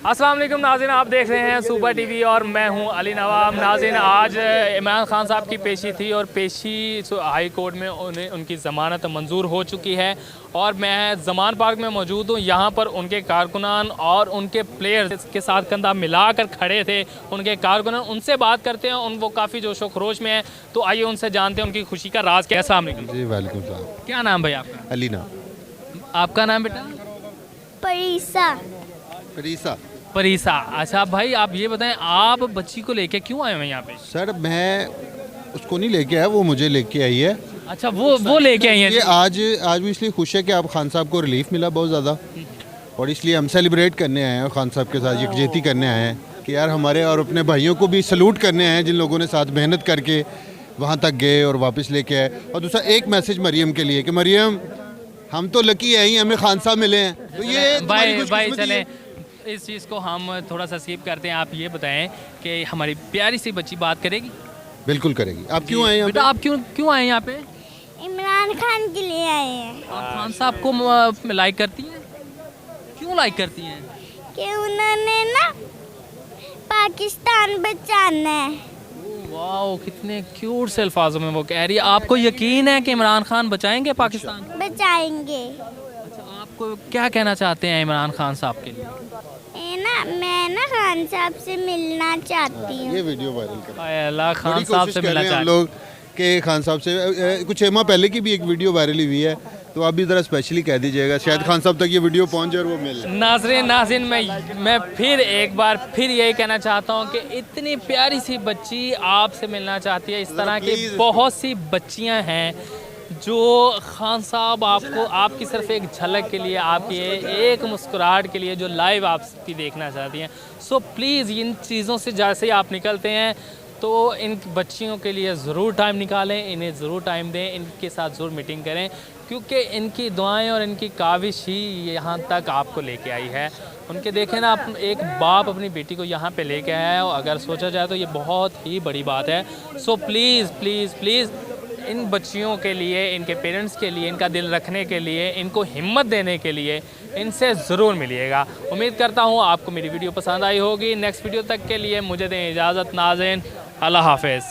अस्सलाम वालेकुम नाज़रीन, आप देख रहे हैं सुपर टीवी और मैं हूं अली नवाब। नाज़रीन, आज इमरान खान साहब की पेशी थी और पेशी हाई कोर्ट में उनकी ज़मानत मंजूर हो चुकी है और मैं ज़मान पार्क में मौजूद हूं। यहां पर उनके कारकुनान और उनके प्लेयर्स के साथ कंधा मिलाकर खड़े थे उनके कारकुनान। उनसे बात करते हैं, वो काफ़ी जोशो खरोश में है, तो आइए उनसे जानते हैं उनकी खुशी का राज क्या है। अस्सलाम वालेकुम जी वालेकुम सलाम। क्या नाम भाई आपका? अलीना। आपका नाम बेटा? परीसा। परीसा। परीसा। अच्छा भाई, आप ये बताएं, आप बच्ची को लेके क्यों आए हैं यहाँ पे? सर मैं उसको नहीं लेके आया, वो मुझे लेके आई है। अच्छा, वो लेके आई ये हैं। आज भी इसलिए खुश है कि आप खान साहब को रिलीफ मिला बहुत ज़्यादा, और इसलिए हम सेलिब्रेट करने आए हैं, खान साहब के साथ यकजहती करने आए हैं कि यार हमारे और अपने भाइयों को भी सलूट करने आए हैं जिन लोगों ने साथ मेहनत करके वहाँ तक गए और वापस लेके आए। और दूसरा एक मैसेज मरियम के लिए कि मरियम, हम तो लकी है ही, हमें खान साहब मिले हैं, तो ये भाई चलें, इस चीज़ को हम थोड़ा सा स्किप करते हैं। आप ये बताएं कि हमारी प्यारी सी बच्ची बात करेगी? बिल्कुल करेगी। आप क्यों आए हैं बेटा? आप क्यों आए हैं यहाँ पे? इमरान खान के लिए आए हैं। आप खान साहब को लाइक करती हैं? क्यों लाइक करती हैं? कि उन्होंने ना पाकिस्तान बचाना है। वाह, कितने क्यूट से अल्फाजों में वो कह रही है। आपको यकीन है कि इमरान खान बचाएंगे पाकिस्तान? बचाएंगे। अच्छा, आपको क्या कहना चाहते हैं इमरान खान साहब के लिए? मैं ना खान साहब से मिलना चाहती हूँ। ये वीडियो वायरल कर अल्लाह, खान साहब से मिलना हम लोग के खान साहब से कुछ माह पहले की भी एक वीडियो वायरल हुई है, तो आप भी ज़रा स्पेशली कह दीजिएगा, शायद खान साहब तक ये वीडियो पहुंच जाए और वो मिल। नाज़रीन, मैं फिर एक बार यही कहना चाहता हूँ कि इतनी प्यारी सी बच्ची आपसे मिलना चाहती है। इस तरह की बहुत सी बच्चियाँ हैं जो खान साहब आपकी सिर्फ एक झलक के लिए, आपकी एक मुस्कुराहट के लिए जो लाइव आपकी देखना चाहती हैं। सो प्लीज़ इन चीज़ों से जैसे ही आप निकलते हैं तो इन बच्चियों के लिए ज़रूर टाइम निकालें, इन्हें ज़रूर टाइम दें, इनके साथ ज़रूर मीटिंग करें, क्योंकि इनकी दुआएं और इनकी काविश ही यहाँ तक आपको लेके आई है। उनके देखें ना, आप एक बाप अपनी बेटी को यहाँ पे लेके आया है, और अगर सोचा जाए तो ये बहुत ही बड़ी बात है। सो प्लीज़ प्लीज़ प्लीज़ इन बच्चियों के लिए, इनके पेरेंट्स के लिए, इनका दिल रखने के लिए, इनको हिम्मत देने के लिए इनसे ज़रूर मिलिएगा। उम्मीद करता हूँ आपको मेरी वीडियो पसंद आई होगी। नेक्स्ट वीडियो तक के लिए मुझे दें इजाज़त। नाज़रीन, अल्लाह हाफ़िज़।